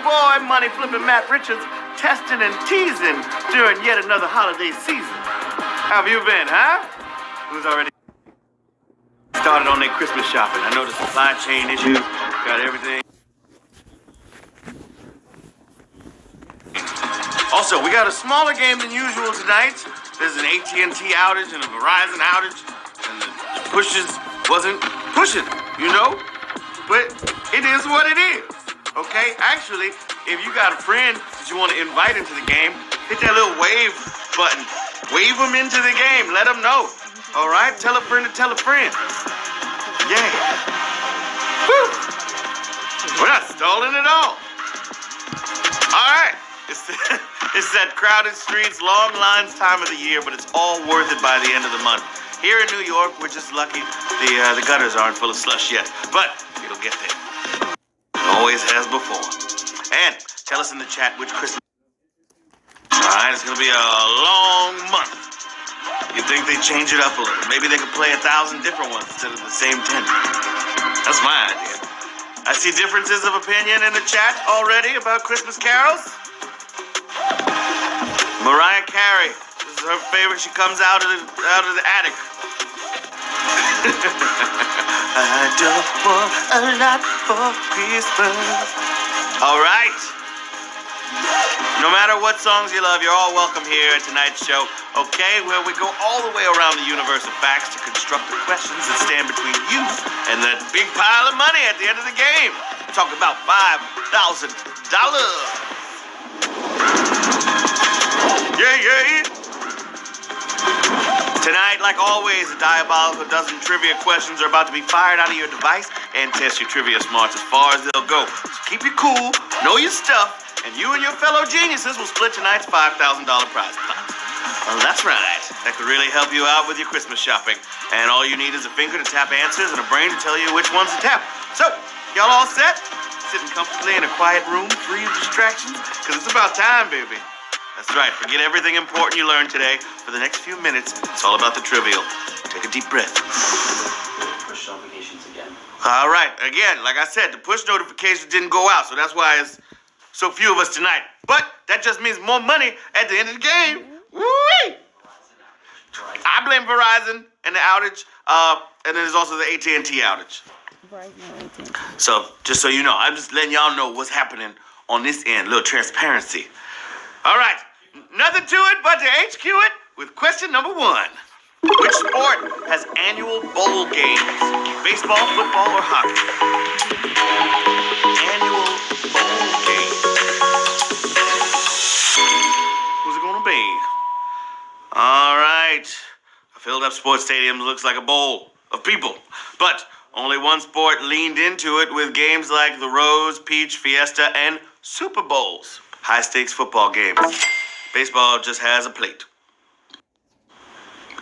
boy, money flipping Matt Richards, testing and teasing during yet another holiday season. How have you been, huh? Who's already started on their Christmas shopping? I know the supply chain issue, got everything. Also, we got a smaller game than usual tonight. There's an AT&T outage and a Verizon outage, and the pushes wasn't pushing, you know? But it is what it is, okay? Actually, if you got a friend that you want to invite into the game, hit that little wave button. Wave them into the game. Let them know, all right? Tell a friend to tell a friend. Yeah. Woo! We're not stalling at all. All right. It's that crowded streets, long lines time of the year, but it's all worth it by the end of the month. Here in New York, we're just lucky the gutters aren't full of slush yet, but it'll get there. It always has before. And tell us in the chat which Christmas. All right, it's gonna be a long month. You think they change it up a little? Maybe they could play 1,000 different ones instead of the same 10. That's my idea. I see differences of opinion in the chat already about Christmas carols. Mariah Carey, this is her favorite. She comes out of the attic. I don't want a lot for Christmas. All right. No matter what songs you love, you're all welcome here at tonight's show, okay? Where we go all the way around the universe of facts to construct the questions that stand between you and that big pile of money at the end of the game. Talk about $5,000. Yeah. Tonight, like always, a diabolical dozen trivia questions are about to be fired out of your device and test your trivia smarts as far as they'll go. So keep your cool, know your stuff, and you and your fellow geniuses will split tonight's $5,000 prize pot. Well, that's right. That could really help you out with your Christmas shopping. And all you need is a finger to tap answers and a brain to tell you which ones to tap. So, y'all all set? Sitting comfortably in a quiet room, free of distractions? Because it's about time, baby. That's right. Forget everything important you learned today. For the next few minutes, it's all about the trivial. Take a deep breath. Push notifications again. All right. Again, like I said, the push notifications didn't go out, so that's why it's so few of us tonight. But that just means more money at the end of the game. Woo-wee! I blame Verizon and the outage, and then there's also the AT&T outage. So, just so you know, I'm just letting y'all know what's happening on this end. A little transparency. All right, nothing to it but to HQ it with question number 1. Which sport has annual bowl games? Baseball, football, or hockey? Annual bowl games. Who's it gonna be? All right. A filled up sports stadium looks like a bowl of people, but only one sport leaned into it with games like the Rose, Peach, Fiesta, and Super Bowls. High-stakes football games. Baseball just has a plate.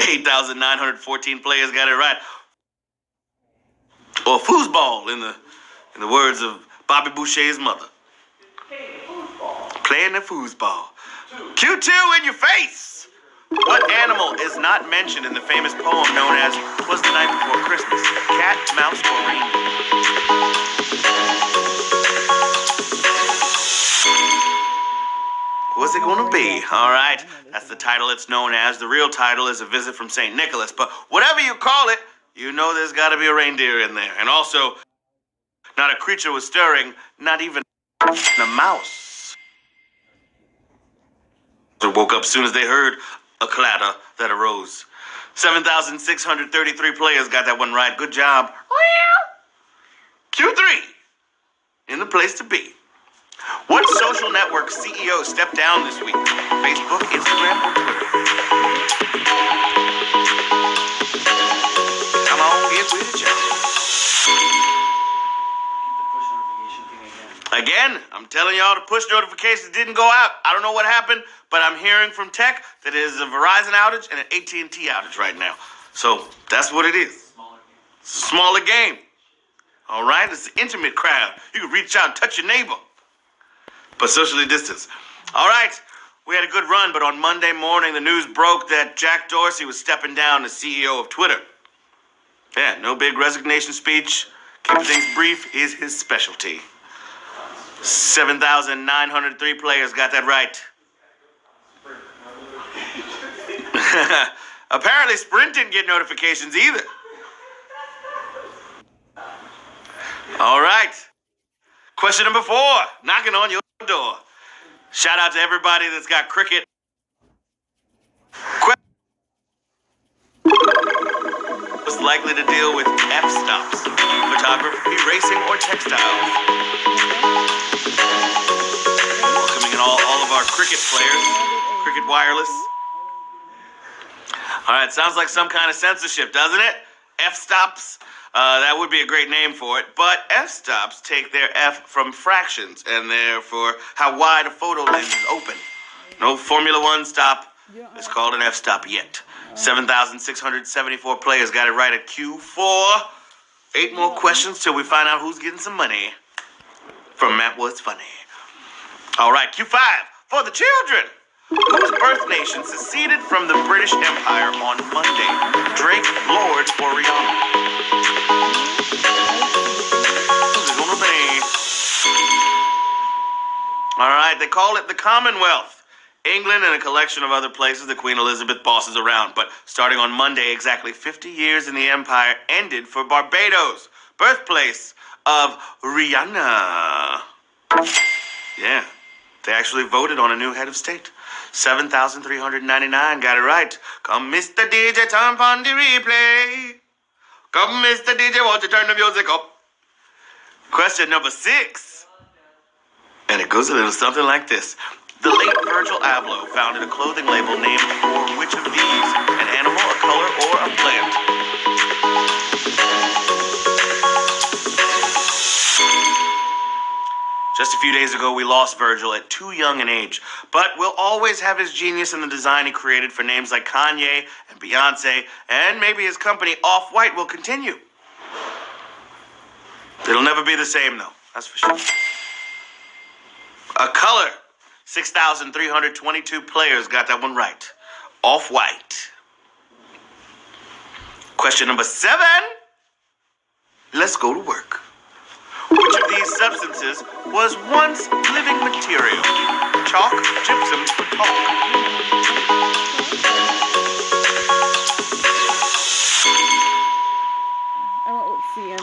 8,914 players got it right. Or foosball, in the words of Bobby Boucher's mother. Playing the foosball. Q2 in your face! What animal is not mentioned in the famous poem known as "'Twas the Night Before Christmas"? Cat, mouse, or reindeer? What's it gonna be? All right, that's the title it's known as. The real title is A Visit from St. Nicholas. But whatever you call it, you know there's gotta be a reindeer in there. And also, not a creature was stirring, not even a mouse. They woke up as soon as they heard a clatter that arose. 7,633 players got that one right. Good job. Q3 in the place to be. What social network CEO stepped down this week? Facebook, Instagram, or Twitter? Come on, get with it, y'all. Again, I'm telling y'all the push notifications didn't go out. I don't know what happened, but I'm hearing from tech that it is a Verizon outage and an AT&T outage right now. So that's what it is. It's a smaller game. All right? It's an intimate crowd. You can reach out and touch your neighbor, but socially distanced. All right, we had a good run, but on Monday morning, the news broke that Jack Dorsey was stepping down as CEO of Twitter. Yeah, no big resignation speech. Keeping things brief is his specialty. 7,903 players got that right. Apparently, Sprint didn't get notifications either. All right. Question number 4, knocking on your door. Shout out to everybody that's got cricket. Was likely to deal with f-stops, photography, racing, or textiles. Welcoming in all of our cricket players, cricket wireless. All right, sounds like some kind of censorship, doesn't it? F-stops, that would be a great name for it, but f-stops take their f from fractions, and therefore how wide a photo lens is open. No Formula One stop is called an f-stop yet. 7,674 players got it right at Q4. 8 more questions till we find out who's getting some money from Matt Was Funny. All right, Q5 for the children. Whose birth nation seceded from the British Empire on Monday? Drake, Lord, or Rihanna? Who's it gonna be? All right, they call it the Commonwealth. England and a collection of other places the Queen Elizabeth bosses around. But starting on Monday, exactly 50 years in the empire ended for Barbados, birthplace of Rihanna. Yeah, they actually voted on a new head of state. 7,399 got it right. Come, Mr. DJ, turn on the replay. Come, Mr. DJ, won't you turn the music up? Question number 6. And it goes a little something like this. The late Virgil Abloh founded a clothing label named for which of these? An animal, a color, or a plant? Just a few days ago, we lost Virgil at too young an age, but we'll always have his genius in the design he created for names like Kanye and Beyonce, and maybe his company Off-White will continue. It'll never be the same, though, that's for sure. A color. 6,322 players got that one right. Off-White. Question number 7. Let's go to work. Which of these substances was once living material? Chalk, gypsum, or talc?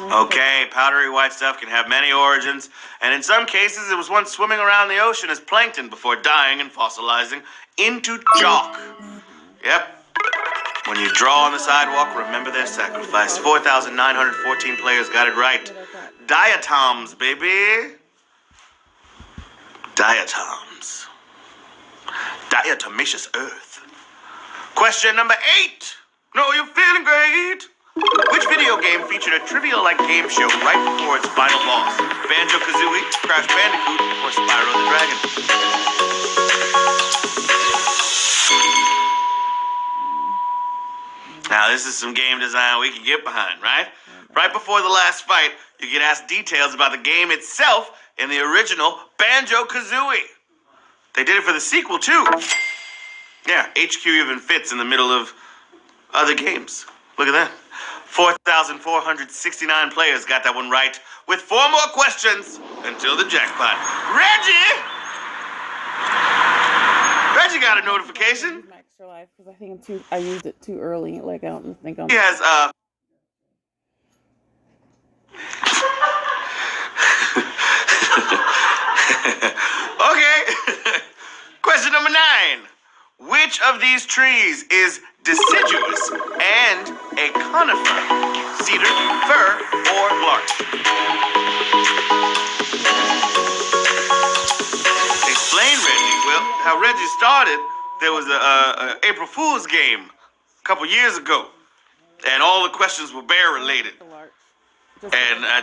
Okay, powdery white stuff can have many origins, and in some cases it was once swimming around the ocean as plankton before dying and fossilizing into chalk. Yep. When you draw on the sidewalk, remember their sacrifice. 4,914 players got it right. Diatoms, baby. Diatoms. Diatomaceous earth. Question number 8. No, you're feeling great. Which video game featured a trivia-like game show right before its final boss? Banjo-Kazooie, Crash Bandicoot, or Spyro the Dragon? Now, this is some game design we can get behind, right? Right before the last fight, you get asked details about the game itself in the original Banjo-Kazooie. They did it for the sequel, too. Yeah, HQ even fits in the middle of other games. Look at that. 4,469 players got that one right, with 4 more questions until the jackpot. Reggie got a notification. My extra life because I think I used it too early. Like I don't think I'm. He has Okay. Question number 9. Which of these trees is deciduous and a conifer? Cedar, fir, or larch? Explain, Reggie. Well, how Reggie started, there was a April Fool's game a couple years ago, and all the questions were bear related. And I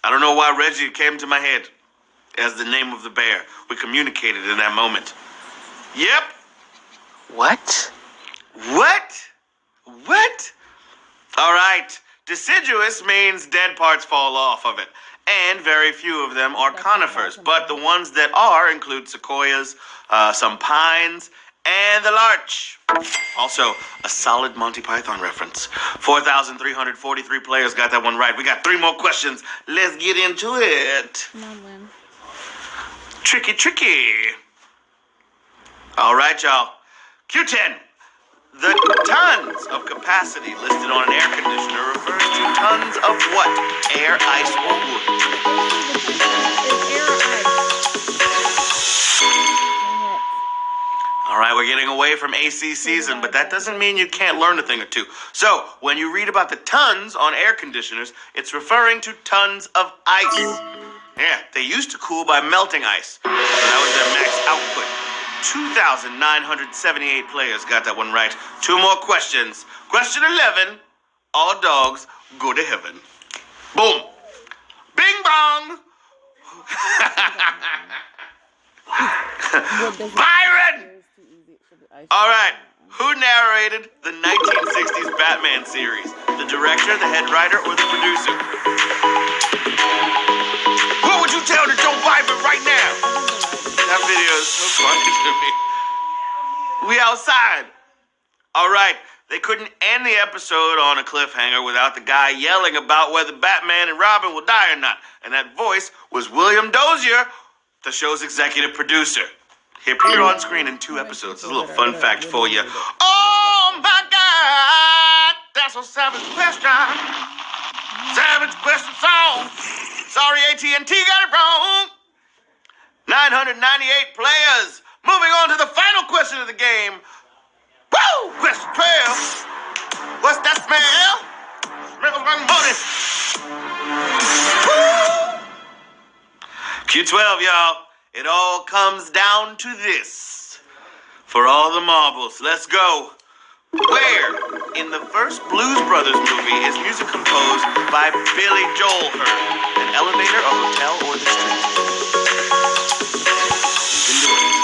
don't know why Reggie came to my head as the name of the bear. We communicated in that moment. Yep. What? What? All right. Deciduous means dead parts fall off of it. And very few of them are conifers. But the ones that are include sequoias, some pines, and the larch. Also, a solid Monty Python reference. 4,343 players got that one right. We got 3 more questions. Let's get into it. Come on, Lynn. Tricky, tricky. All right, y'all. Q10. The tons of capacity listed on an air conditioner refers to tons of what? Air, ice, or wood? All right, we're getting away from AC season, but that doesn't mean you can't learn a thing or two. So, when you read about the tons on air conditioners, it's referring to tons of ice. Yeah, they used to cool by melting ice. So that was their max output. 2,978 players got that one right. Two more questions. Question 11. All dogs go to heaven. Boom. Bing bong. Byron! All right. Who narrated the 1960s Batman series? The director, the head writer, or the producer? What would you tell to Joe Biden right now? That video is so funny to me. We outside. All right. They couldn't end the episode on a cliffhanger without the guy yelling about whether Batman and Robin will die or not. And that voice was William Dozier, the show's executive producer. He appeared on screen in 2 episodes. It's a little fun fact for you. Oh my God! That's a savage question. Savage question song. Sorry, AT&T got it wrong. 998 players. Moving on to the final question of the game. Woo! Question 12. What's that smell? Smells like money. Woo! Q12, y'all. It all comes down to this. For all the marbles, let's go. Where in the first Blues Brothers movie is music composed by Billy Joel heard? An elevator, a hotel, or the street? You can do it.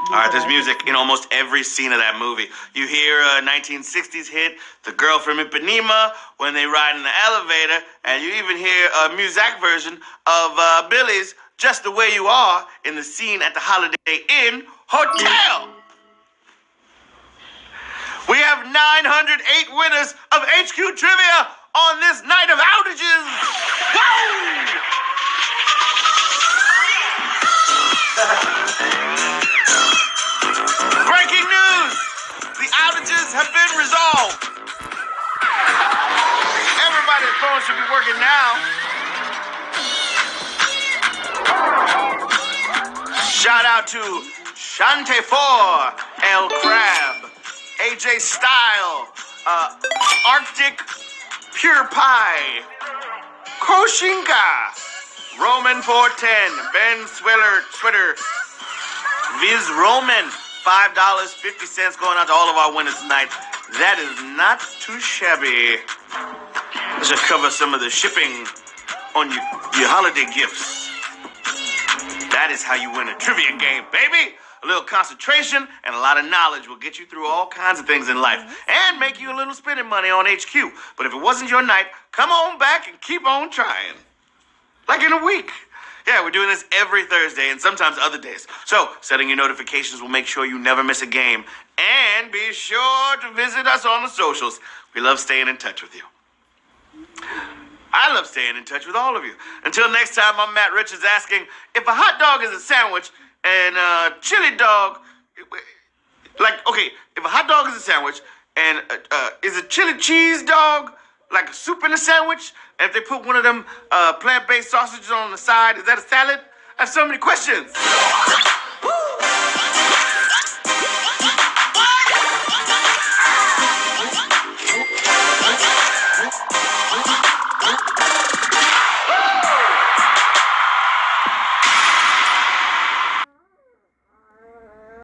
All right, there's music in almost every scene of that movie. You hear a 1960s hit, The Girl from Ipanema, when they ride in the elevator, and you even hear a Muzak version of Billy's Just the Way You Are in the scene at the Holiday Inn Hotel. We have 908 winners of HQ Trivia on this night of outages. Woo! Breaking news! The outages have been resolved. Everybody's phone should be working now. Shout out to Shante4, El Crab, AJ Style, Arctic Pure Pie, Koshinka, Roman 410, Ben Switter, Viz Roman, $5.50 going out to all of our winners tonight. That is not too shabby. This should cover some of the shipping on your holiday gifts. That is how you win a trivia game, baby. A little concentration and a lot of knowledge will get you through all kinds of things in life and make you a little spending money on HQ. But if it wasn't your night, come on back and keep on trying. Like in a week. Yeah, we're doing this every Thursday and sometimes other days. So, setting your notifications will make sure you never miss a game. And be sure to visit us on the socials. We love staying in touch with you. I love staying in touch with all of you. Until next time, I'm Matt Richards asking, if a hot dog is a sandwich and a chili dog, if a hot dog is a sandwich and is a chili cheese dog like a soup in a sandwich? And if they put one of them plant-based sausages on the side, is that a salad? I have so many questions. Woo!